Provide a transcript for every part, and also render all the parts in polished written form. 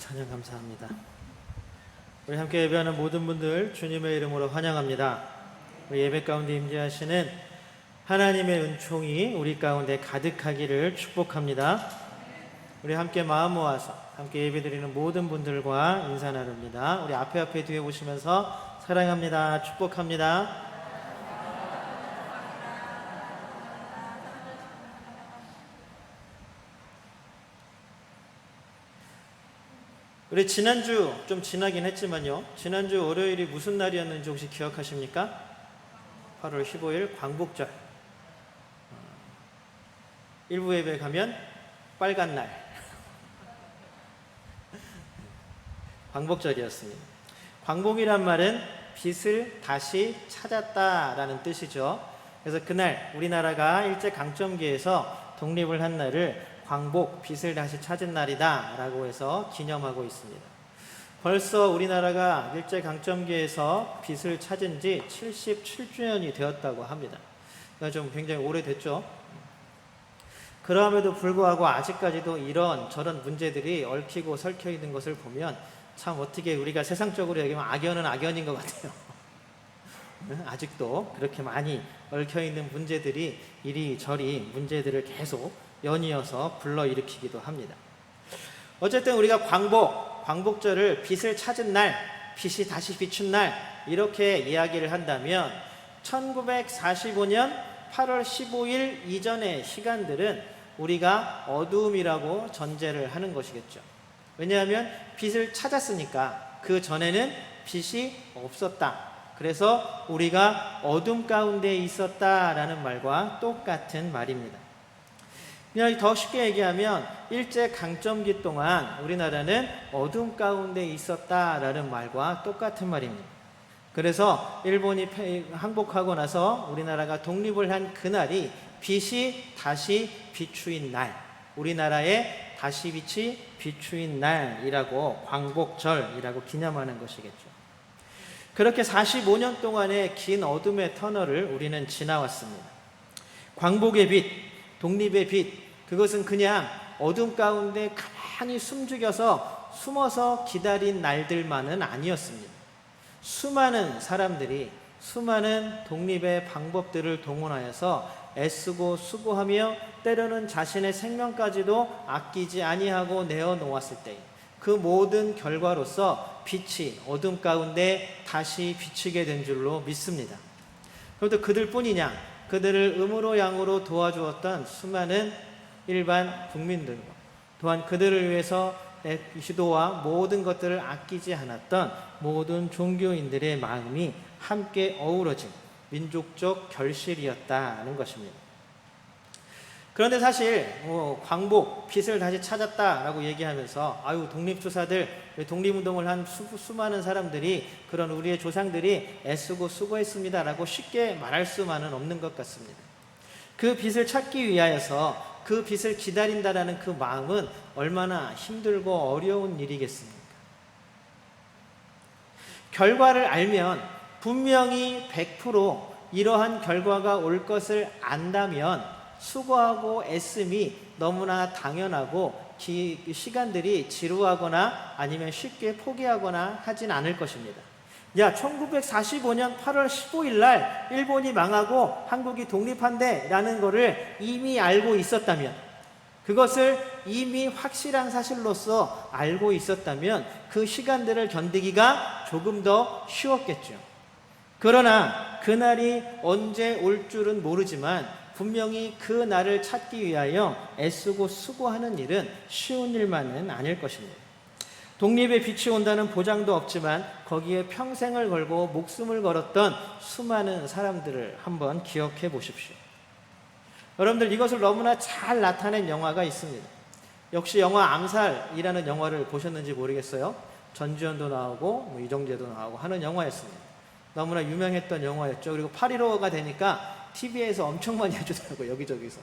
찬양 감사합니다. 우리 함께 예배하는 모든 분들 주님의 이름으로 환영합니다. 우리 예배 가운데 임재하시는 하나님의 은총이 우리 가운데 가득하기를 축복합니다. 우리 함께 마음 모아서 함께 예배드리는 모든 분들과 인사 나눕니다. 우리 앞에 뒤에 보시면서 사랑합니다, 축복합니다. 우리 지난주 좀 지나긴 했지만요, 지난주 월요일이 무슨 날이었는지 혹시 기억하십니까? 8월 15일 광복절. 일부 예배 가면 빨간 날 광복절이었습니다. 광복이란 말은 빛을 다시 찾았다라는 뜻이죠. 그래서 그날 우리나라가 일제강점기에서 독립을 한 날을 광복, 빛을 다시 찾은 날이다 라고 해서 기념하고 있습니다. 벌써 우리나라가 일제강점기에서 빛을 찾은 지 77주년이 되었다고 합니다. 좀 굉장히 오래됐죠. 그럼에도 불구하고 아직까지도 이런 저런 문제들이 얽히고 설켜 있는 것을 보면 참 어떻게 우리가 세상적으로 얘기하면 악연은 악연인 것 같아요. 아직도 그렇게 많이 얽혀 있는 문제들이 이리저리 문제들을 계속 연이어서 불러일으키기도 합니다. 어쨌든 우리가 광복절을 빛을 찾은 날, 빛이 다시 비춘 날 이렇게 이야기를 한다면 1945년 8월 15일 이전의 시간들은 우리가 어두움이라고 전제를 하는 것이겠죠. 왜냐하면 빛을 찾았으니까 그 전에는 빛이 없었다. 그래서 우리가 어둠 가운데 있었다라는 말과 똑같은 말입니다. 그냥 더 쉽게 얘기하면 일제강점기 동안 우리나라는 어둠 가운데 있었다라는 말과 똑같은 말입니다. 그래서 일본이 항복하고 나서 우리나라가 독립을 한 그날이 빛이 다시 비추인 날, 우리나라의 다시 빛이 비추인 날이라고 광복절이라고 기념하는 것이겠죠. 그렇게 45년 동안의 긴 어둠의 터널을 우리는 지나왔습니다. 광복의 빛, 독립의 빛, 그것은 그냥 어둠 가운데 가만히 숨어서 기다린 날들만은 아니었습니다. 수많은 사람들이 수많은 독립의 방법들을 동원하여서 애쓰고 수고하며 때로는 자신의 생명까지도 아끼지 아니하고 내어놓았을 때 그 모든 결과로서 빛이 어둠 가운데 다시 비추게 된 줄로 믿습니다. 그런데 그들뿐이냐? 그들을 음으로 양으로 도와주었던 수많은 일반 국민들과 또한 그들을 위해서 기도와 모든 것들을 아끼지 않았던 모든 종교인들의 마음이 함께 어우러진 민족적 결실이었다는 것입니다. 그런데 사실 광복, 빛을 다시 찾았다라고 얘기하면서 독립투사들, 독립운동을 한 수많은 사람들이 그런 우리의 조상들이 애쓰고 수고했습니다라고 쉽게 말할 수만은 없는 것 같습니다. 그 빛을 찾기 위하여서 그 빛을 기다린다라는 그 마음은 얼마나 힘들고 어려운 일이겠습니까? 결과를 알면 분명히 100% 이러한 결과가 올 것을 안다면 수고하고 애씀이 너무나 당연하고 시간들이 지루하거나 아니면 쉽게 포기하거나 하진 않을 것입니다. 1945년 8월 15일 날 일본이 망하고 한국이 독립한대 라는 것을 이미 알고 있었다면, 그것을 이미 확실한 사실로서 알고 있었다면 그 시간들을 견디기가 조금 더 쉬웠겠죠. 그러나 그날이 언제 올 줄은 모르지만 분명히 그 날을 찾기 위하여 애쓰고 수고하는 일은 쉬운 일만은 아닐 것입니다. 독립의 빛이 온다는 보장도 없지만 거기에 평생을 걸고 목숨을 걸었던 수많은 사람들을 한번 기억해 보십시오. 여러분들, 이것을 너무나 잘 나타낸 영화가 있습니다. 역시 영화 암살이라는 영화를 보셨는지 모르겠어요. 전지현도 나오고 이정재도 나오고 하는 영화였습니다. 너무나 유명했던 영화였죠. 그리고 8.15가 되니까 TV에서 엄청 많이 해주더라고요. 여기저기서.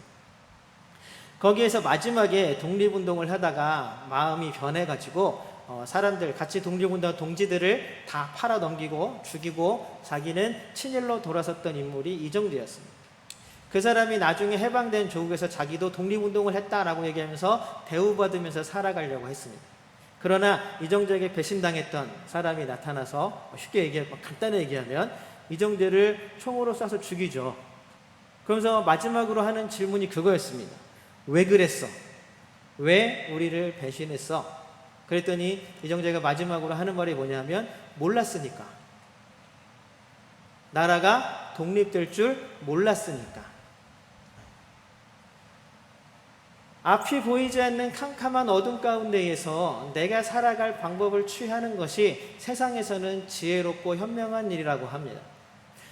거기에서 마지막에 독립운동을 하다가 마음이 변해가지고 사람들, 같이 독립운동 동지들을 다 팔아넘기고 죽이고 자기는 친일로 돌아섰던 인물이 이정재였습니다. 그 사람이 나중에 해방된 조국에서 자기도 독립운동을 했다라고 얘기하면서 대우받으면서 살아가려고 했습니다. 그러나 이정재에게 배신당했던 사람이 나타나서 쉽게 얘기하고 간단히 얘기하면 이정재를 총으로 쏴서 죽이죠. 그러면서 마지막으로 하는 질문이 그거였습니다. 왜 그랬어? 왜 우리를 배신했어? 그랬더니 이정재가 마지막으로 하는 말이 뭐냐면 몰랐으니까. 나라가 독립될 줄 몰랐으니까. 앞이 보이지 않는 캄캄한 어둠 가운데에서 내가 살아갈 방법을 취하는 것이 세상에서는 지혜롭고 현명한 일이라고 합니다.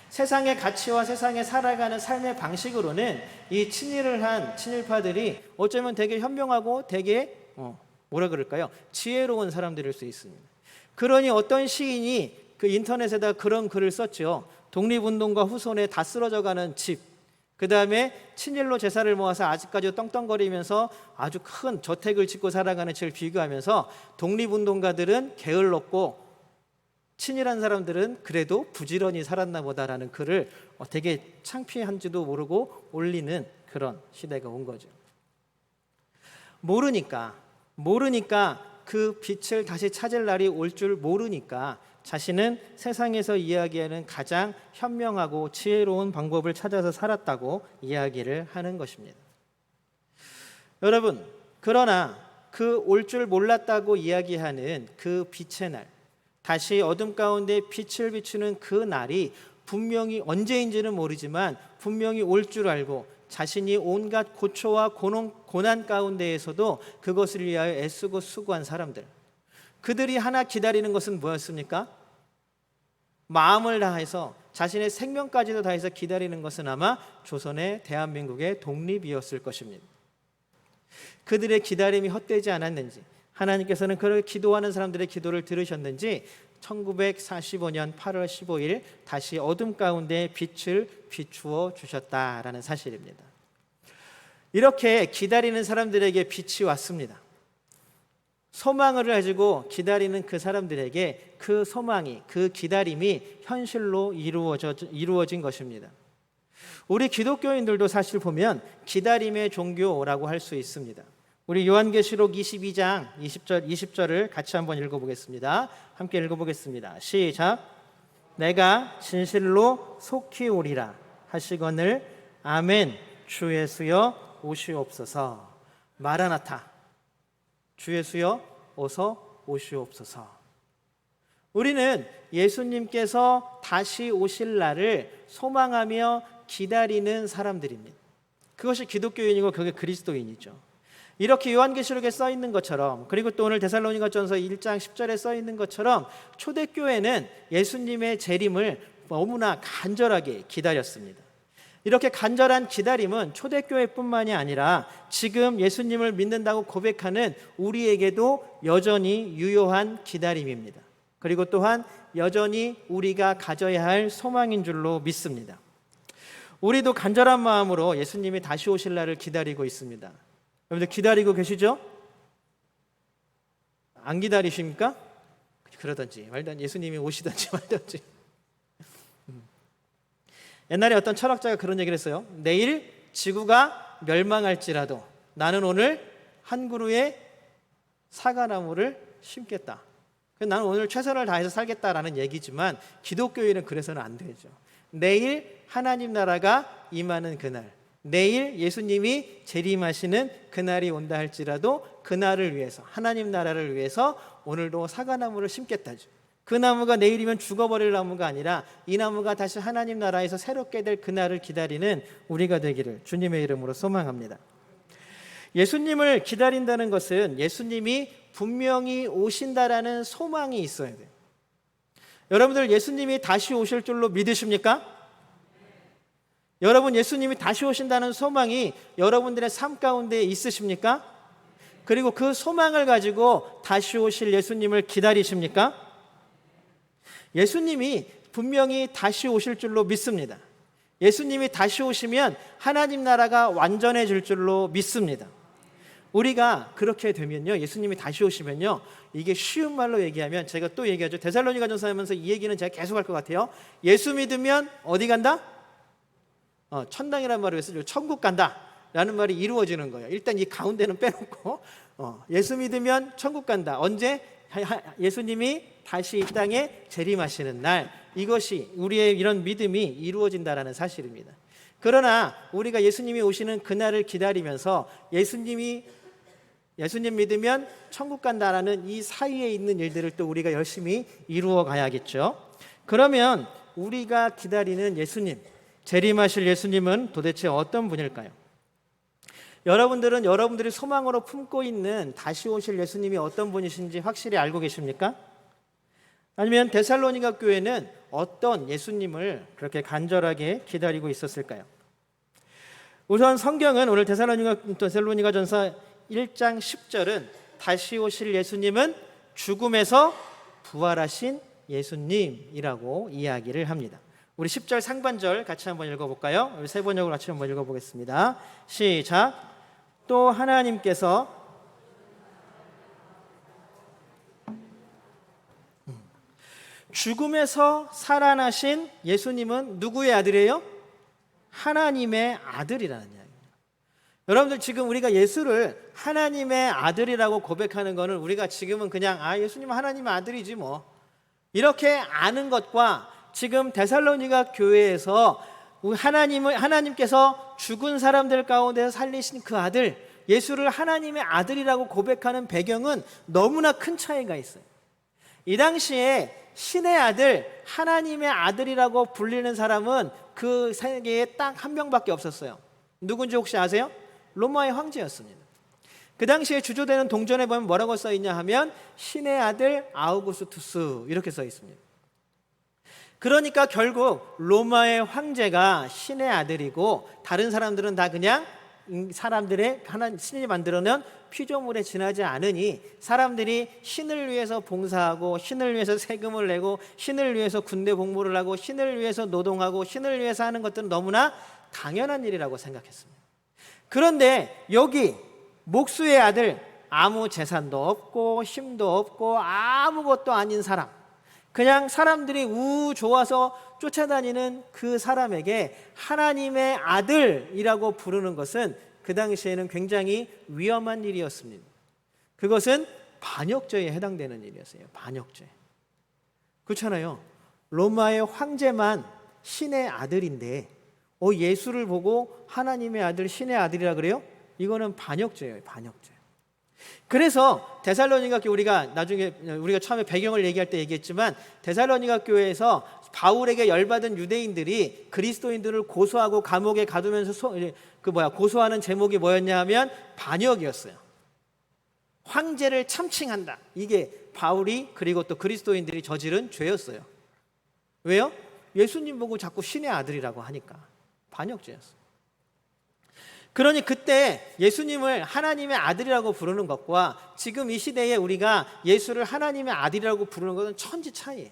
세상의 가치와 세상에 살아가는 삶의 방식으로는 이 친일을 한 친일파들이 어쩌면 되게 현명하고 되게 뭐라 그럴까요? 지혜로운 사람들일 수 있습니다. 그러니 어떤 시인이 그 인터넷에다 그런 글을 썼죠. 독립운동가 후손에 다 쓰러져가는 집, 그 다음에 친일로 제사를 모아서 아직까지 떵떵거리면서 아주 큰 저택을 짓고 살아가는 집을 비교하면서 독립운동가들은 게을렀고 친일한 사람들은 그래도 부지런히 살았나 보다라는 글을 되게 창피한지도 모르고 올리는 그런 시대가 온 거죠. 모르니까 그 빛을 다시 찾을 날이 올 줄 모르니까 자신은 세상에서 이야기하는 가장 현명하고 지혜로운 방법을 찾아서 살았다고 이야기를 하는 것입니다. 여러분, 그러나 그 올 줄 몰랐다고 이야기하는 그 빛의 날, 다시 어둠 가운데 빛을 비추는 그 날이 분명히 언제인지는 모르지만 분명히 올 줄 알고 자신이 온갖 고초와 고난 가운데에서도 그것을 위하여 애쓰고 수고한 사람들, 그들이 하나 기다리는 것은 뭐였습니까? 마음을 다해서 자신의 생명까지도 다해서 기다리는 것은 아마 조선의 대한민국의 독립이었을 것입니다. 그들의 기다림이 헛되지 않았는지, 하나님께서는 그렇게 기도하는 사람들의 기도를 들으셨는지 1945년 8월 15일 다시 어둠 가운데 빛을 비추어 주셨다라는 사실입니다. 이렇게 기다리는 사람들에게 빛이 왔습니다. 소망을 가지고 기다리는 그 사람들에게 그 소망이, 그 기다림이 현실로 이루어진 것입니다. 우리 기독교인들도 사실 보면 기다림의 종교라고 할 수 있습니다. 우리 요한계시록 22장 20절을 같이 한번 읽어보겠습니다. 함께 읽어보겠습니다. 시작. 내가 진실로 속히 오리라 하시거늘 아멘. 주 예수여 오시옵소서. 마라나타. 주 예수여 어서 오시옵소서. 우리는 예수님께서 다시 오실 날을 소망하며 기다리는 사람들입니다. 그것이 기독교인이고 그게 그리스도인이죠. 이렇게 요한계시록에 써 있는 것처럼, 그리고 또 오늘 데살로니가전서 1장 10절에 써 있는 것처럼 초대교회는 예수님의 재림을 너무나 간절하게 기다렸습니다. 이렇게 간절한 기다림은 초대교회뿐만이 아니라 지금 예수님을 믿는다고 고백하는 우리에게도 여전히 유효한 기다림입니다. 그리고 또한 여전히 우리가 가져야 할 소망인 줄로 믿습니다. 우리도 간절한 마음으로 예수님이 다시 오실 날을 기다리고 있습니다. 여러분들 기다리고 계시죠? 안 기다리십니까? 그러든지 말든지 예수님이 오시든지 말든지. 옛날에 어떤 철학자가 그런 얘기를 했어요. 내일 지구가 멸망할지라도 나는 오늘 한 그루의 사과나무를 심겠다. 나는 오늘 최선을 다해서 살겠다라는 얘기지만 기독교인은 그래서는 안 되죠. 내일 하나님 나라가 임하는 그날, 내일 예수님이 재림하시는 그날이 온다 할지라도 그날을 위해서, 하나님 나라를 위해서 오늘도 사과나무를 심겠다죠. 그 나무가 내일이면 죽어버릴 나무가 아니라 이 나무가 다시 하나님 나라에서 새롭게 될 그날을 기다리는 우리가 되기를 주님의 이름으로 소망합니다. 예수님을 기다린다는 것은 예수님이 분명히 오신다라는 소망이 있어야 돼요. 여러분들 예수님이 다시 오실 줄로 믿으십니까? 여러분 예수님이 다시 오신다는 소망이 여러분들의 삶 가운데 있으십니까? 그리고 그 소망을 가지고 다시 오실 예수님을 기다리십니까? 예수님이 분명히 다시 오실 줄로 믿습니다. 예수님이 다시 오시면 하나님 나라가 완전해질 줄로 믿습니다. 우리가 그렇게 되면요, 예수님이 다시 오시면요, 이게 쉬운 말로 얘기하면 제가 또 얘기하죠. 데살로니가전서 하면서 이 얘기는 제가 계속 할 것 같아요. 예수 믿으면 어디 간다? 천당이라는 말을 했어요. 천국 간다 라는 말이 이루어지는 거예요. 일단 이 가운데는 빼놓고 예수 믿으면 천국 간다. 언제? 예수님이 다시 이 땅에 재림하시는 날, 이것이 우리의 이런 믿음이 이루어진다라는 사실입니다. 그러나 우리가 예수님이 오시는 그날을 기다리면서 예수님 믿으면 천국 간다라는 이 사이에 있는 일들을 또 우리가 열심히 이루어 가야겠죠. 그러면 우리가 기다리는 예수님, 재림하실 예수님은 도대체 어떤 분일까요? 여러분들은 여러분들이 소망으로 품고 있는 다시 오실 예수님이 어떤 분이신지 확실히 알고 계십니까? 아니면 데살로니가 교회는 어떤 예수님을 그렇게 간절하게 기다리고 있었을까요? 우선 성경은 오늘 데살로니가 전서 1장 10절은 다시 오실 예수님은 죽음에서 부활하신 예수님이라고 이야기를 합니다. 우리 10절 상반절 같이 한번 읽어볼까요? 우리 세 번역으로 같이 한번 읽어보겠습니다. 시작. 또 하나님께서 죽음에서 살아나신 예수님은 누구의 아들이에요? 하나님의 아들이라는 이야기입니다. 여러분들 지금 우리가 예수를 하나님의 아들이라고 고백하는 것은 우리가 지금은 그냥 예수님은 하나님의 아들이지 뭐 이렇게 아는 것과 지금 데살로니가 교회에서 하나님께서 죽은 사람들 가운데서 살리신 그 아들 예수를 하나님의 아들이라고 고백하는 배경은 너무나 큰 차이가 있어요. 이 당시에 신의 아들, 하나님의 아들이라고 불리는 사람은 그 세계에 딱 한 명밖에 없었어요. 누군지 혹시 아세요? 로마의 황제였습니다. 그 당시에 주조되는 동전에 보면 뭐라고 써 있냐 하면 신의 아들 아우구스투스 이렇게 써 있습니다. 그러니까 결국 로마의 황제가 신의 아들이고 다른 사람들은 다 그냥 사람들의 신이 만들어낸 피조물에 지나지 않으니 사람들이 신을 위해서 봉사하고 신을 위해서 세금을 내고 신을 위해서 군대 복무를 하고 신을 위해서 노동하고 신을 위해서 하는 것들은 너무나 당연한 일이라고 생각했습니다. 그런데 여기 목수의 아들, 아무 재산도 없고 힘도 없고 아무것도 아닌 사람, 그냥 사람들이 좋아서 쫓아다니는 그 사람에게 하나님의 아들이라고 부르는 것은 그 당시에는 굉장히 위험한 일이었습니다. 그것은 반역죄에 해당되는 일이었어요. 반역죄. 그렇잖아요. 로마의 황제만 신의 아들인데 예수를 보고 하나님의 아들, 신의 아들이라 그래요? 이거는 반역죄예요. 반역죄. 그래서 데살로니가 교회 우리가 처음에 배경을 얘기할 때 얘기했지만 데살로니가 교회에서 바울에게 열받은 유대인들이 그리스도인들을 고소하고 감옥에 가두면서 고소하는 제목이 뭐였냐 하면 반역이었어요. 황제를 참칭한다. 이게 바울이 그리고 또 그리스도인들이 저지른 죄였어요. 왜요? 예수님 보고 자꾸 신의 아들이라고 하니까 반역죄였어요. 그러니 그때 예수님을 하나님의 아들이라고 부르는 것과 지금 이 시대에 우리가 예수를 하나님의 아들이라고 부르는 것은 천지 차이예요.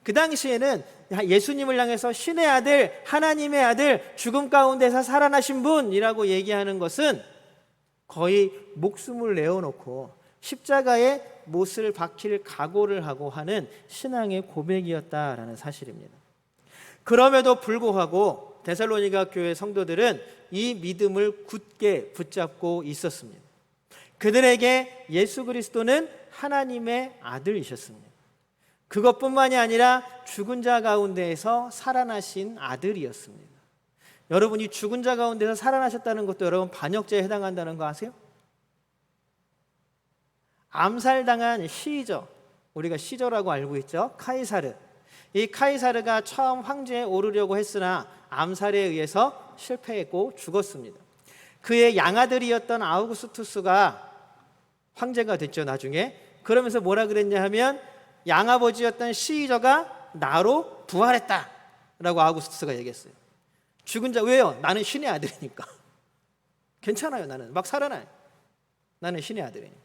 그 당시에는 예수님을 향해서 신의 아들, 하나님의 아들, 죽음 가운데서 살아나신 분이라고 얘기하는 것은 거의 목숨을 내어놓고 십자가에 못을 박힐 각오를 하고 하는 신앙의 고백이었다라는 사실입니다. 그럼에도 불구하고 데살로니가 교회 성도들은 이 믿음을 굳게 붙잡고 있었습니다. 그들에게 예수 그리스도는 하나님의 아들이셨습니다. 그것뿐만이 아니라 죽은 자 가운데에서 살아나신 아들이었습니다. 여러분, 이 죽은 자 가운데서 살아나셨다는 것도 여러분 반역죄에 해당한다는 거 아세요? 암살당한 시저, 우리가 시저라고 알고 있죠. 카이사르. 이 카이사르가 처음 황제에 오르려고 했으나 암살에 의해서 실패했고 죽었습니다. 그의 양아들이었던 아우구스투스가 황제가 됐죠. 나중에. 그러면서 뭐라 그랬냐 하면 양아버지였던 시저가 나로 부활했다라고 아우구스투스가 얘기했어요. 죽은 자, 왜요? 나는 신의 아들이니까. 괜찮아요. 나는 막 살아나요. 나는 신의 아들이니까.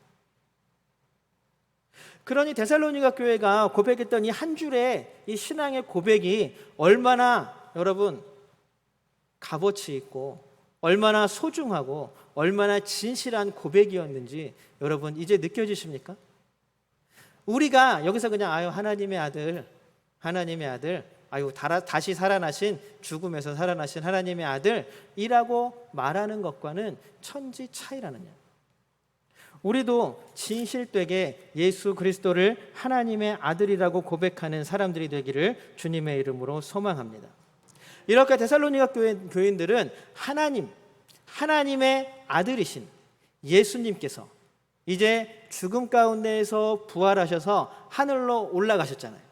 그러니 데살로니가 교회가 고백했던 이 한 줄의 이 신앙의 고백이 얼마나 여러분 값어치 있고 얼마나 소중하고 얼마나 진실한 고백이었는지 여러분 이제 느껴지십니까? 우리가 여기서 그냥 하나님의 아들, 하나님의 아들, 다시 살아나신, 죽음에서 살아나신 하나님의 아들이라고 말하는 것과는 천지 차이라는 거예요. 우리도 진실되게 예수 그리스도를 하나님의 아들이라고 고백하는 사람들이 되기를 주님의 이름으로 소망합니다. 이렇게 데살로니가 교인들은 하나님의 아들이신 예수님께서 이제 죽음 가운데에서 부활하셔서 하늘로 올라가셨잖아요.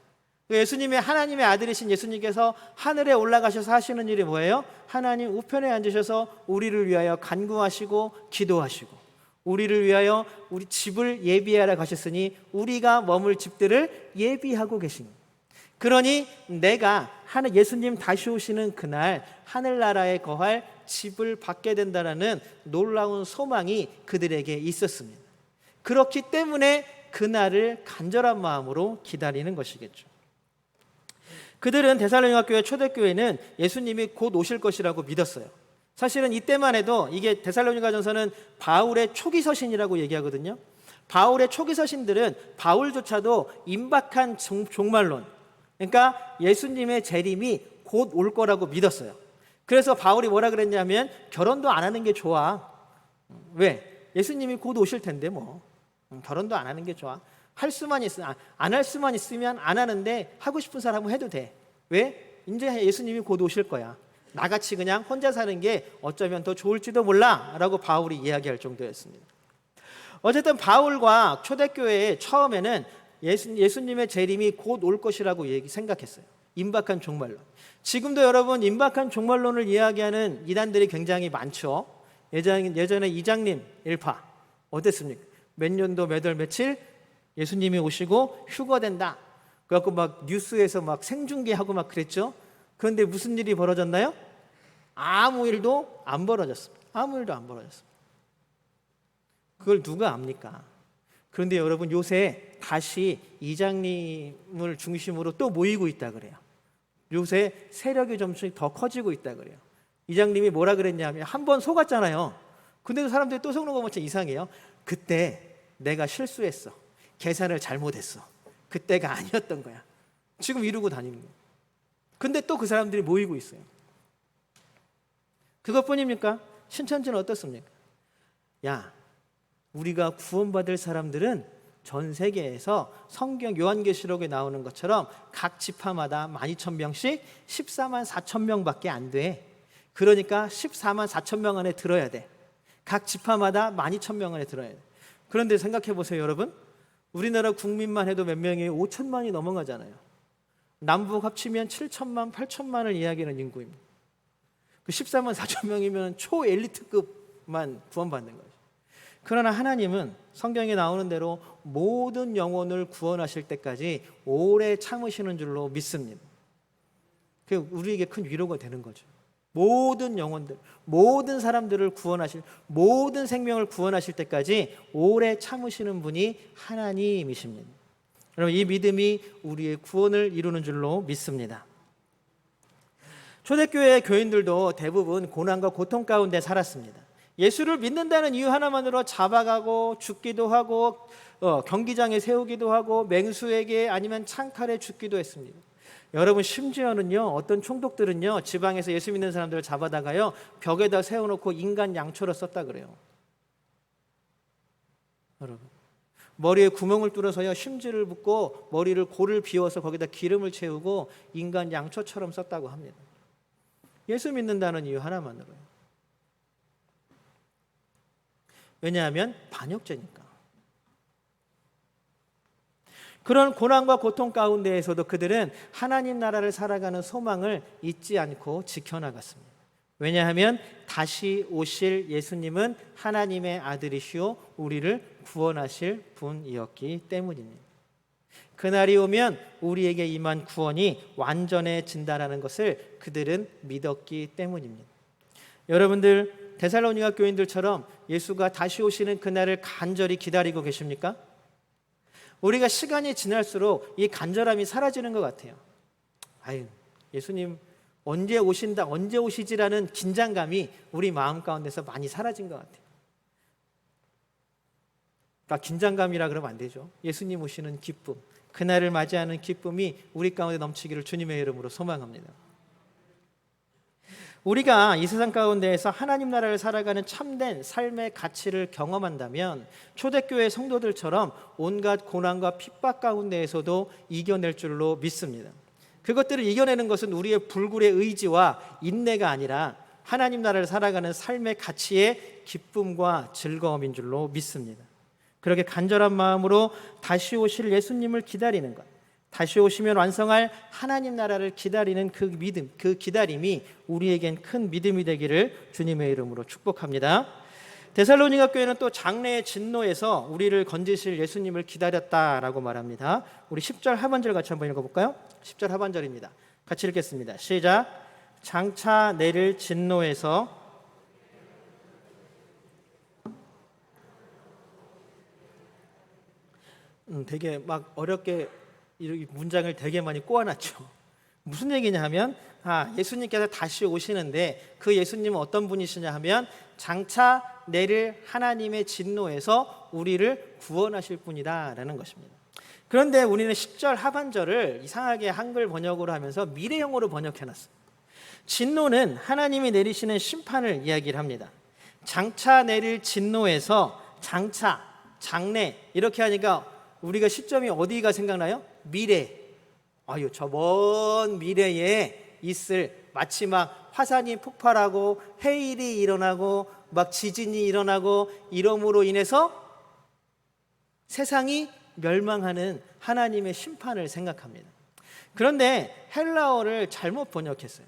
예수님의 하나님의 아들이신 예수님께서 하늘에 올라가셔서 하시는 일이 뭐예요? 하나님 우편에 앉으셔서 우리를 위하여 간구하시고 기도하시고 우리를 위하여 우리 집을 예비하러 가셨으니 우리가 머물 집들을 예비하고 계십니다. 그러니 내가 예수님 다시 오시는 그날 하늘나라에 거할 집을 받게 된다라는 놀라운 소망이 그들에게 있었습니다. 그렇기 때문에 그날을 간절한 마음으로 기다리는 것이겠죠. 그들은 데살로니가 교회 초대교회는 예수님이 곧 오실 것이라고 믿었어요. 사실은 이때만 해도 이게 데살로니가전서는 바울의 초기 서신이라고 얘기하거든요. 바울의 초기 서신들은 바울조차도 임박한 종말론, 그러니까 예수님의 재림이 곧 올 거라고 믿었어요. 그래서 바울이 뭐라 그랬냐면 결혼도 안 하는 게 좋아. 왜? 예수님이 곧 오실 텐데 뭐 결혼도 안 하는 게 좋아. 안 할 수만 있으면 안 하는데 하고 싶은 사람은 해도 돼. 왜? 이제 예수님이 곧 오실 거야. 나같이 그냥 혼자 사는 게 어쩌면 더 좋을지도 몰라 라고 바울이 이야기할 정도였습니다. 어쨌든 바울과 초대교회의 처음에는 예수님의 재림이 곧 올 것이라고 생각했어요. 임박한 종말론. 지금도 여러분 임박한 종말론을 이야기하는 이단들이 굉장히 많죠. 예전에 이장님 일파 어땠습니까? 몇 년도 몇 월 며칠 예수님이 오시고 휴거된다. 그래갖고 막 뉴스에서 막 생중계하고 막 그랬죠. 그런데 무슨 일이 벌어졌나요? 아무 일도 안 벌어졌습니다. 아무 일도 안 벌어졌습니다. 그걸 누가 압니까? 그런데 여러분 요새 다시 이장님을 중심으로 또 모이고 있다 그래요. 요새 세력이 점씩 더 커지고 있다 그래요. 이장님이 뭐라 그랬냐면 한 번 속았잖아요. 근데도 사람들이 또 속는 거 보면 이상해요. 그때 내가 실수했어. 계산을 잘못했어. 그때가 아니었던 거야. 지금 이러고 다니는 거예요. 근데 또 그 사람들이 모이고 있어요. 그것뿐입니까? 신천지는 어떻습니까? 야, 우리가 구원받을 사람들은 전 세계에서 성경 요한계시록에 나오는 것처럼 각 지파마다 12,000명씩 14만 4천 명밖에 안 돼. 그러니까 14만 4천 명 안에 들어야 돼. 각 지파마다 12,000명 안에 들어야 돼. 그런데 생각해 보세요, 여러분. 우리나라 국민만 해도 몇 명이 5천만이 넘어가잖아요. 남북 합치면 7천만, 8천만을 이야기하는 인구입니다. 그 14만 4천 명이면 초엘리트급만 구원받는 거죠. 그러나 하나님은 성경에 나오는 대로 모든 영혼을 구원하실 때까지 오래 참으시는 줄로 믿습니다. 그게 우리에게 큰 위로가 되는 거죠. 모든 영혼들, 모든 사람들을 모든 생명을 구원하실 때까지 오래 참으시는 분이 하나님이십니다. 여러분, 이 믿음이 우리의 구원을 이루는 줄로 믿습니다. 초대교회 교인들도 대부분 고난과 고통 가운데 살았습니다. 예수를 믿는다는 이유 하나만으로 잡아가고 죽기도 하고 경기장에 세우기도 하고 맹수에게 아니면 창칼에 죽기도 했습니다. 여러분, 심지어는요, 어떤 총독들은요, 지방에서 예수 믿는 사람들을 잡아다가요 벽에다 세워놓고 인간 양초로 썼다 그래요. 여러분, 머리에 구멍을 뚫어서요 심지를 붓고 골을 비워서 거기다 기름을 채우고 인간 양초처럼 썼다고 합니다. 예수 믿는다는 이유 하나만으로요. 왜냐하면 반역죄니까. 그런 고난과 고통 가운데에서도 그들은 하나님 나라를 살아가는 소망을 잊지 않고 지켜나갔습니다. 왜냐하면 다시 오실 예수님은 하나님의 아들이시오 우리를 구원하실 분이었기 때문입니다. 그날이 오면 우리에게 임한 구원이 완전해진다는 것을 그들은 믿었기 때문입니다. 여러분들, 데살로니가 교인들처럼 예수가 다시 오시는 그날을 간절히 기다리고 계십니까? 우리가 시간이 지날수록 이 간절함이 사라지는 것 같아요. 예수님 언제 오신다, 언제 오시지라는 긴장감이 우리 마음 가운데서 많이 사라진 것 같아요. 그러니까 긴장감이라 그러면 안 되죠. 예수님 오시는 기쁨, 그날을 맞이하는 기쁨이 우리 가운데 넘치기를 주님의 이름으로 소망합니다. 우리가 이 세상 가운데에서 하나님 나라를 살아가는 참된 삶의 가치를 경험한다면 초대교회 성도들처럼 온갖 고난과 핍박 가운데에서도 이겨낼 줄로 믿습니다. 그것들을 이겨내는 것은 우리의 불굴의 의지와 인내가 아니라 하나님 나라를 살아가는 삶의 가치의 기쁨과 즐거움인 줄로 믿습니다. 그렇게 간절한 마음으로 다시 오실 예수님을 기다리는 것, 다시 오시면 완성할 하나님 나라를 기다리는 그 믿음, 그 기다림이 우리에겐 큰 믿음이 되기를 주님의 이름으로 축복합니다. 데살로니가 교회는 또 장래의 진노에서 우리를 건지실 예수님을 기다렸다라고 말합니다. 우리 10절 하반절 같이 한번 읽어볼까요? 10절 하반절입니다. 같이 읽겠습니다. 시작. 장차 내릴 진노에서 되게 막 어렵게 이 문장을 되게 많이 꼬아놨죠. 무슨 얘기냐 하면 예수님께서 다시 오시는데 그 예수님은 어떤 분이시냐 하면 장차 내릴 하나님의 진노에서 우리를 구원하실 분이다라는 것입니다. 그런데 우리는 10절 하반절을 이상하게 한글 번역으로 하면서 미래형으로 번역해놨어요. 진노는 하나님이 내리시는 심판을 이야기를 합니다. 장차 내릴 진노에서 장차, 장래 이렇게 하니까 우리가 시점이 어디가 생각나요? 미래. 저 먼 미래에 있을 마치 막 화산이 폭발하고 해일이 일어나고 막 지진이 일어나고 이러므로 인해서 세상이 멸망하는 하나님의 심판을 생각합니다. 그런데 헬라어를 잘못 번역했어요.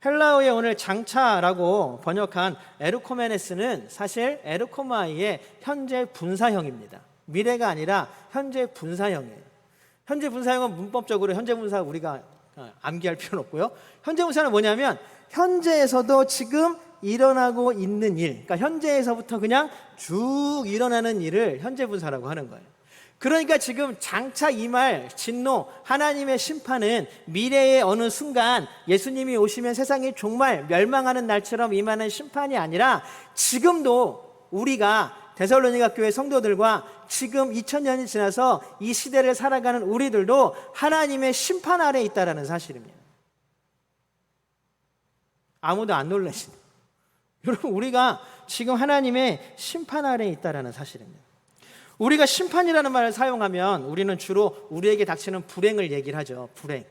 헬라어에 오늘 장차라고 번역한 에르코메네스는 사실 에르코마이의 현재 분사형입니다. 미래가 아니라 현재 분사형이에요. 현재 분사형은 문법적으로 현재 분사 우리가 암기할 필요는 없고요. 현재 분사는 뭐냐면 현재에서도 지금 일어나고 있는 일, 그러니까 현재에서부터 그냥 쭉 일어나는 일을 현재 분사라고 하는 거예요. 그러니까 지금 장차 임할 진노, 하나님의 심판은 미래의 어느 순간 예수님이 오시면 세상이 정말 멸망하는 날처럼 임하는 심판이 아니라 지금도 우리가 데살로니가 교회 성도들과 지금 2000년이 지나서 이 시대를 살아가는 우리들도 하나님의 심판 아래에 있다는 사실입니다. 아무도 안 놀라시네요. 여러분, 우리가 지금 하나님의 심판 아래에 있다는 사실입니다. 우리가 심판이라는 말을 사용하면 우리는 주로 우리에게 닥치는 불행을 얘기를 하죠. 불행.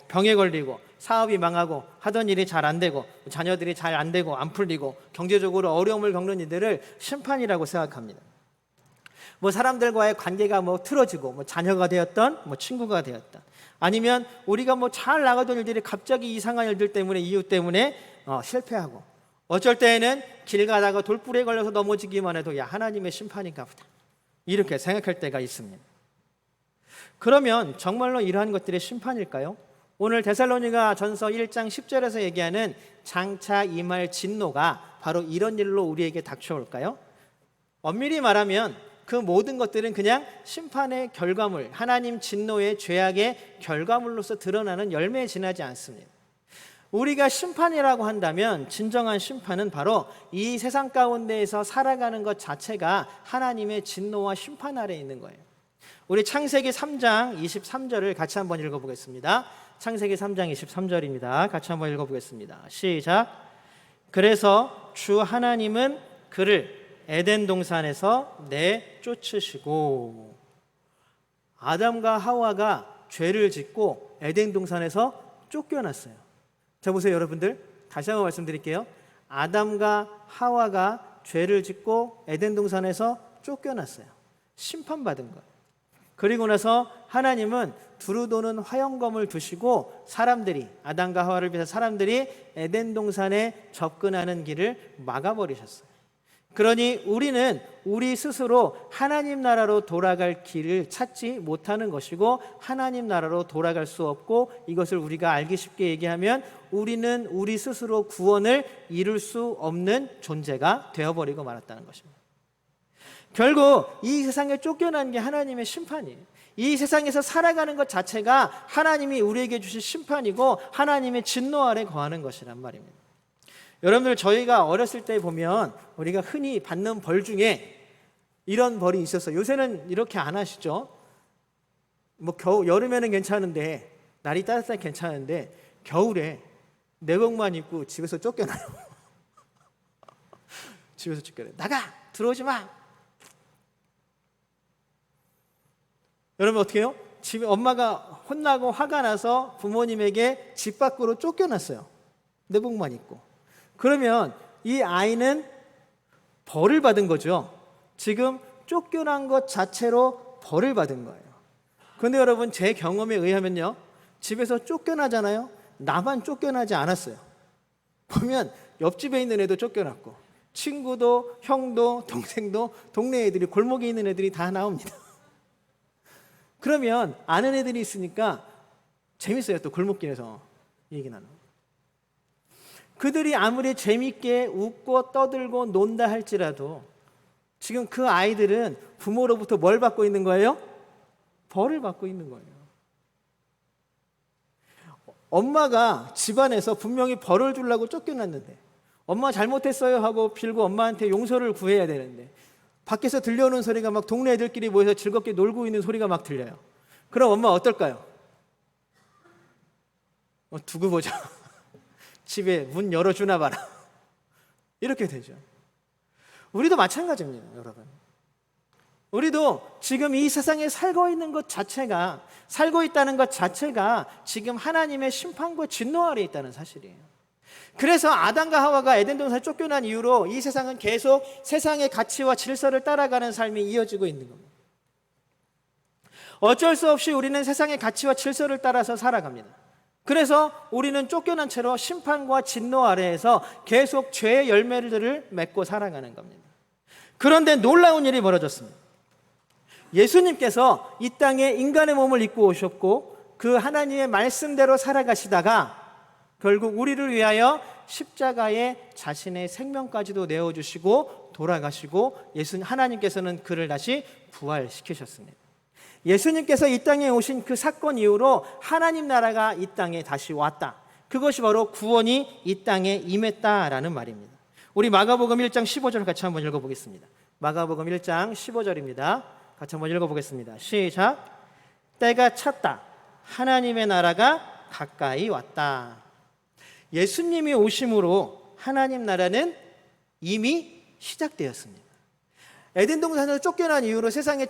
병에 걸리고 사업이 망하고 하던 일이 잘 안 되고 자녀들이 잘 안 되고 안 풀리고 경제적으로 어려움을 겪는 이들을 심판이라고 생각합니다. 사람들과의 관계가 틀어지고 자녀가 되었던 친구가 되었던 아니면 우리가 잘 나가던 일들이 갑자기 이상한 일들 때문에 이유 때문에 실패하고 어쩔 때에는 길 가다가 돌불에 걸려서 넘어지기만 해도 하나님의 심판인가 보다 이렇게 생각할 때가 있습니다. 그러면 정말로 이러한 것들의 심판일까요? 오늘 데살로니가 전서 1장 10절에서 얘기하는 장차 임할 진노가 바로 이런 일로 우리에게 닥쳐올까요? 엄밀히 말하면 그 모든 것들은 그냥 심판의 결과물, 하나님 진노의 죄악의 결과물로서 드러나는 열매에 지나지 않습니다. 우리가 심판이라고 한다면 진정한 심판은 바로 이 세상 가운데에서 살아가는 것 자체가 하나님의 진노와 심판 아래에 있는 거예요. 우리 창세기 3장 23절을 같이 한번 읽어보겠습니다. 창세기 3장 23절입니다. 같이 한번 읽어보겠습니다. 시작. 그래서 주 하나님은 그를 에덴 동산에서 내쫓으시고, 아담과 하와가 죄를 짓고 에덴 동산에서 쫓겨났어요. 자, 보세요 여러분들, 다시 한번 말씀드릴게요. 아담과 하와가 죄를 짓고 에덴 동산에서 쫓겨났어요. 심판받은 거예요. 그리고 나서 하나님은 두루 도는 화영검을 두시고 사람들이, 아담과 하와를 비롯한 사람들이 에덴 동산에 접근하는 길을 막아버리셨어요. 그러니 우리는 우리 스스로 하나님 나라로 돌아갈 길을 찾지 못하는 것이고 하나님 나라로 돌아갈 수 없고, 이것을 우리가 알기 쉽게 얘기하면 우리는 우리 스스로 구원을 이룰 수 없는 존재가 되어버리고 말았다는 것입니다. 결국 이 세상에 쫓겨난 게 하나님의 심판이에요. 이 세상에서 살아가는 것 자체가 하나님이 우리에게 주신 심판이고 하나님의 진노 아래 거하는 것이란 말입니다. 여러분들, 저희가 어렸을 때 보면 우리가 흔히 받는 벌 중에 이런 벌이 있었어요. 요새는 이렇게 안 하시죠. 여름에는 괜찮은데, 날이 따뜻하게 괜찮은데 겨울에 내복만 입고 집에서 쫓겨나요. 집에서 쫓겨나요. 나가! 들어오지 마! 여러분 어떻게 해요? 집에 엄마가 혼나고 화가 나서 부모님에게 집 밖으로 쫓겨났어요. 내복만 입고. 그러면 이 아이는 벌을 받은 거죠. 지금 쫓겨난 것 자체로 벌을 받은 거예요. 그런데 여러분 제 경험에 의하면요, 집에서 쫓겨나잖아요. 나만 쫓겨나지 않았어요. 보면 옆집에 있는 애도 쫓겨났고, 친구도 형도 동생도 동네 애들이, 골목에 있는 애들이 다 나옵니다. 그러면 아는 애들이 있으니까 재밌어요. 또 골목길에서 얘기 나누고. 그들이 아무리 재밌게 웃고 떠들고 논다 할지라도 지금 그 아이들은 부모로부터 뭘 받고 있는 거예요? 벌을 받고 있는 거예요. 엄마가 집안에서 분명히 벌을 주려고 쫓겨났는데, 엄마 잘못했어요 하고 빌고 엄마한테 용서를 구해야 되는데, 밖에서 들려오는 소리가 막 동네 애들끼리 모여서 즐겁게 놀고 있는 소리가 막 들려요. 그럼 엄마 어떨까요? 두고 보자. 집에 문 열어주나 봐라. 이렇게 되죠. 우리도 마찬가지입니다, 여러분. 우리도 지금 이 세상에 살고 있는 것 자체가, 살고 있다는 것 자체가 지금 하나님의 심판과 진노 아래에 있다는 사실이에요. 그래서 아담과 하와가 에덴 동산에 쫓겨난 이후로 이 세상은 계속 세상의 가치와 질서를 따라가는 삶이 이어지고 있는 겁니다. 어쩔 수 없이 우리는 세상의 가치와 질서를 따라서 살아갑니다. 그래서 우리는 쫓겨난 채로 심판과 진노 아래에서 계속 죄의 열매들을 맺고 살아가는 겁니다. 그런데 놀라운 일이 벌어졌습니다. 예수님께서 이 땅에 인간의 몸을 입고 오셨고 그 하나님의 말씀대로 살아가시다가 결국 우리를 위하여 십자가에 자신의 생명까지도 내어주시고 돌아가시고 하나님께서는 그를 다시 부활시키셨습니다. 예수님께서 이 땅에 오신 그 사건 이후로 하나님 나라가 이 땅에 다시 왔다. 그것이 바로 구원이 이 땅에 임했다라는 말입니다. 우리 마가복음 1장 15절 같이 한번 읽어보겠습니다. 마가복음 1장 15절입니다. 같이 한번 읽어보겠습니다. 시작. 때가 찼다. 하나님의 나라가 가까이 왔다. 예수님이 오심으로 하나님 나라는 이미 시작되었습니다. 에덴 동산에서 쫓겨난 이후로 세상의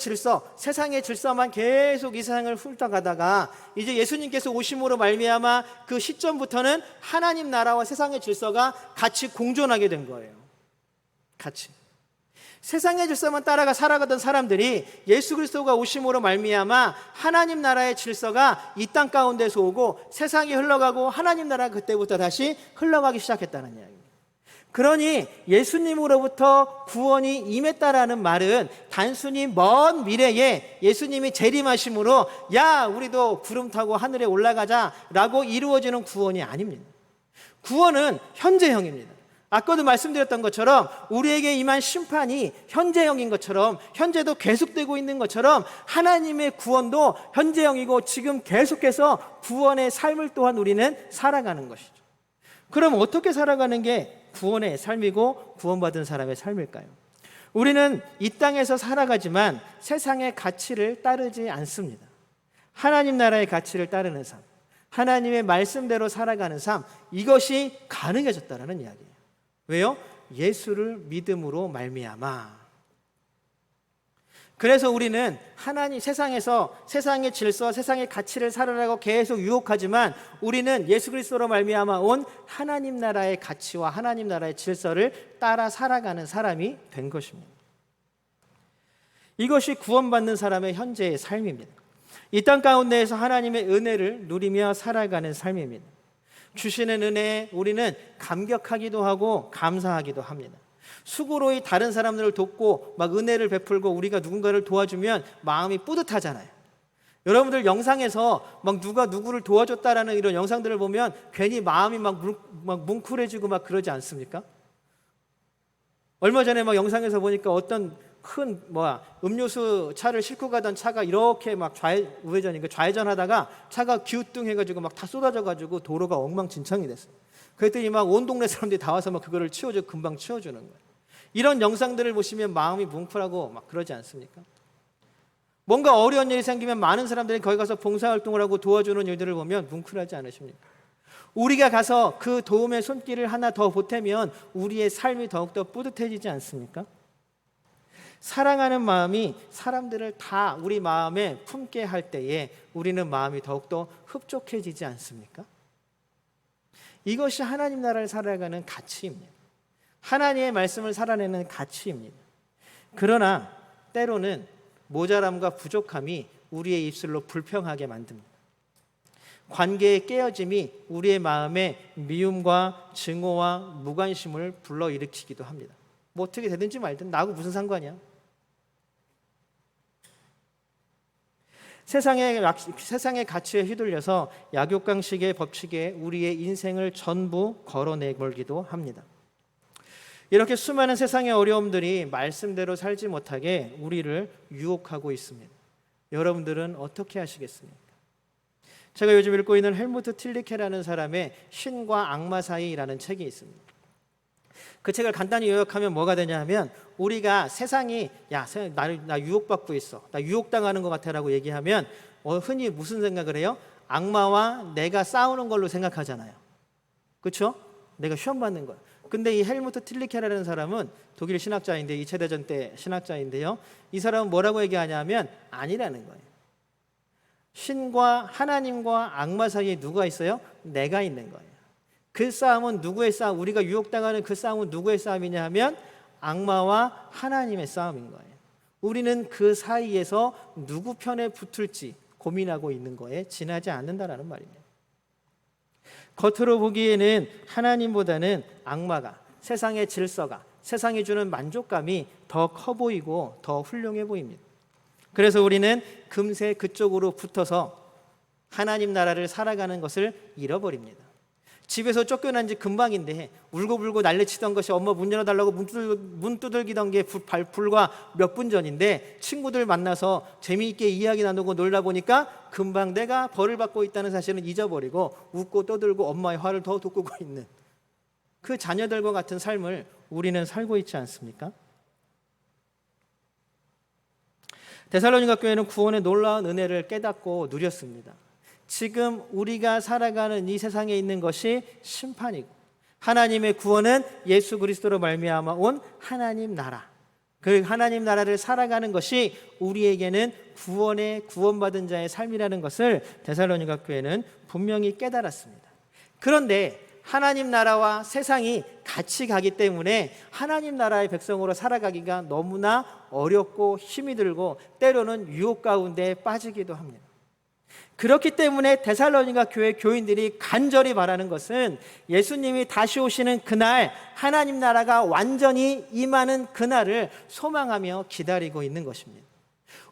질서만 계속 이 세상을 훑어가다가 이제 예수님께서 오심으로 말미암아 그 시점부터는 하나님 나라와 세상의 질서가 같이 공존하게 된 거예요. 같이. 세상의 질서만 따라가 살아가던 사람들이 예수 그리스도가 오심으로 말미암아 하나님 나라의 질서가 이 땅 가운데서 오고 세상이 흘러가고 하나님 나라가 그때부터 다시 흘러가기 시작했다는 이야기입니다. 그러니 예수님으로부터 구원이 임했다라는 말은 단순히 먼 미래에 예수님이 재림하심으로 야 우리도 구름 타고 하늘에 올라가자라고 이루어지는 구원이 아닙니다. 구원은 현재형입니다. 아까도 말씀드렸던 것처럼 우리에게 임한 심판이 현재형인 것처럼 현재도 계속되고 있는 것처럼 하나님의 구원도 현재형이고 지금 계속해서 구원의 삶을 또한 우리는 살아가는 것이죠. 그럼 어떻게 살아가는 게 구원의 삶이고 구원받은 사람의 삶일까요? 우리는 이 땅에서 살아가지만 세상의 가치를 따르지 않습니다. 하나님 나라의 가치를 따르는 삶, 하나님의 말씀대로 살아가는 삶, 이것이 가능해졌다는 이야기예요. 왜요? 예수를 믿음으로 말미암아. 그래서 우리는 하나님 세상에서 세상의 질서, 세상의 가치를 살아라고 계속 유혹하지만 우리는 예수 그리스도로 말미암아 온 하나님 나라의 가치와 하나님 나라의 질서를 따라 살아가는 사람이 된 것입니다. 이것이 구원받는 사람의 현재의 삶입니다. 이 땅 가운데에서 하나님의 은혜를 누리며 살아가는 삶입니다. 주시는 은혜에 우리는 감격하기도 하고 감사하기도 합니다. 수고로이 다른 사람들을 돕고 막 은혜를 베풀고 우리가 누군가를 도와주면 마음이 뿌듯하잖아요. 여러분들 영상에서 막 누가 누구를 도와줬다라는 이런 영상들을 보면 괜히 마음이 막 뭉클해지고 막 그러지 않습니까? 얼마 전에 막 영상에서 보니까 어떤 큰 음료수 차를 싣고 가던 차가 이렇게 막 좌회전하다가 차가 기우뚱해가지고 막 다 쏟아져가지고 도로가 엉망진창이 됐어요. 그랬더니 막 온 동네 사람들이 다 와서 막 그거를 금방 치워주는 거예요. 이런 영상들을 보시면 마음이 뭉클하고 막 그러지 않습니까? 뭔가 어려운 일이 생기면 많은 사람들이 거기 가서 봉사활동을 하고 도와주는 일들을 보면 뭉클하지 않으십니까? 우리가 가서 그 도움의 손길을 하나 더 보태면 우리의 삶이 더욱더 뿌듯해지지 않습니까? 사랑하는 마음이 사람들을 다 우리 마음에 품게 할 때에 우리는 마음이 더욱더 흡족해지지 않습니까? 이것이 하나님 나라를 살아가는 가치입니다. 하나님의 말씀을 살아내는 가치입니다. 그러나 때로는 모자람과 부족함이 우리의 입술로 불평하게 만듭니다. 관계의 깨어짐이 우리의 마음에 미움과 증오와 무관심을 불러일으키기도 합니다. 뭐 어떻게 되든지 말든 나하고 무슨 상관이야? 세상의 가치에 휘둘려서 약육강식의 법칙에 우리의 인생을 전부 걸어내몰기도 합니다. 이렇게 수많은 세상의 어려움들이 말씀대로 살지 못하게 우리를 유혹하고 있습니다. 여러분들은 어떻게 하시겠습니까? 제가 요즘 읽고 있는 헬무트 틸리케라는 사람의 신과 악마 사이라는 책이 있습니다. 그 책을 간단히 요약하면 뭐가 되냐 하면, 우리가 세상이 나 유혹받고 있어, 나 유혹당하는 것 같아 라고 얘기하면 흔히 무슨 생각을 해요? 악마와 내가 싸우는 걸로 생각하잖아요. 그렇죠? 내가 시험 받는 거야. 근데 이 헬무트 틸리케라는 사람은 독일 신학자인데 2차 대전 때 신학자인데요, 이 사람은 뭐라고 얘기하냐면 아니라는 거예요. 신과 하나님과 악마 사이에 누가 있어요? 내가 있는 거예요. 그 싸움은 누구의 싸움? 우리가 유혹당하는 그 싸움은 누구의 싸움이냐 하면 악마와 하나님의 싸움인 거예요. 우리는 그 사이에서 누구 편에 붙을지 고민하고 있는 거에 지나지 않는다라는 말입니다. 겉으로 보기에는 하나님보다는 악마가, 세상의 질서가, 세상이 주는 만족감이 더 커 보이고 더 훌륭해 보입니다. 그래서 우리는 금세 그쪽으로 붙어서 하나님 나라를 살아가는 것을 잃어버립니다. 집에서 쫓겨난 지 금방인데 울고불고 난리치던 것이 엄마 문 열어달라고 문 두들기던 게 불과 몇 분 전인데, 친구들 만나서 재미있게 이야기 나누고 놀다 보니까 금방 내가 벌을 받고 있다는 사실은 잊어버리고 웃고 떠들고 엄마의 화를 더 돋구고 있는 그 자녀들과 같은 삶을 우리는 살고 있지 않습니까? 데살로니가 교회는 구원의 놀라운 은혜를 깨닫고 누렸습니다. 지금 우리가 살아가는 이 세상에 있는 것이 심판이고, 하나님의 구원은 예수 그리스도로 말미암아 온 하나님 나라, 그 하나님 나라를 살아가는 것이 우리에게는 구원받은 자의 삶이라는 것을 데살로니가 교회는 분명히 깨달았습니다. 그런데 하나님 나라와 세상이 같이 가기 때문에 하나님 나라의 백성으로 살아가기가 너무나 어렵고 힘이 들고 때로는 유혹 가운데 빠지기도 합니다. 그렇기 때문에 데살로니가 교회 교인들이 간절히 바라는 것은 예수님이 다시 오시는 그날, 하나님 나라가 완전히 임하는 그날을 소망하며 기다리고 있는 것입니다.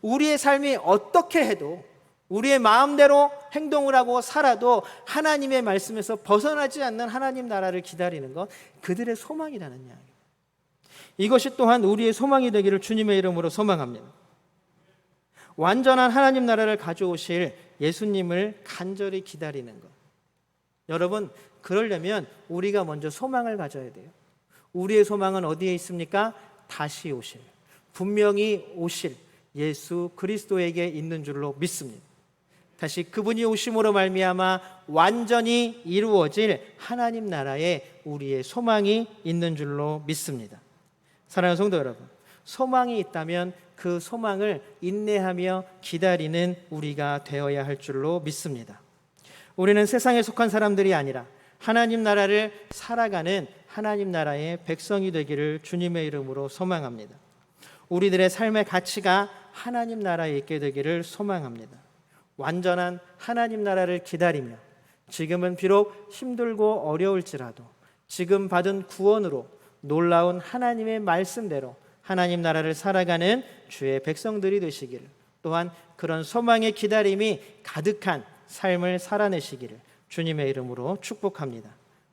우리의 삶이 어떻게 해도, 우리의 마음대로 행동을 하고 살아도 하나님의 말씀에서 벗어나지 않는 하나님 나라를 기다리는 것, 그들의 소망이라는 이야기입니다. 이것이 또한 우리의 소망이 되기를 주님의 이름으로 소망합니다. 완전한 하나님 나라를 가져오실 예수님을 간절히 기다리는 것. 여러분, 그러려면 우리가 먼저 소망을 가져야 돼요. 우리의 소망은 어디에 있습니까? 다시 오실, 분명히 오실 예수 그리스도에게 있는 줄로 믿습니다. 다시 그분이 오심으로 말미암아 완전히 이루어질 하나님 나라에 우리의 소망이 있는 줄로 믿습니다. 사랑하는 성도 여러분, 소망이 있다면 그 소망을 인내하며 기다리는 우리가 되어야 할 줄로 믿습니다. 우리는 세상에 속한 사람들이 아니라 하나님 나라를 살아가는 하나님 나라의 백성이 되기를 주님의 이름으로 소망합니다. 우리들의 삶의 가치가 하나님 나라에 있게 되기를 소망합니다. 완전한 하나님 나라를 기다리며 지금은 비록 힘들고 어려울지라도 지금 받은 구원으로 놀라운 하나님의 말씀대로 하나님 나라를 살아가는 주의 백성들이 되시기를, 또한 그런 소망의 기다림이 가득한 삶을 살아내시기를 주님의 이름으로 축복합니다.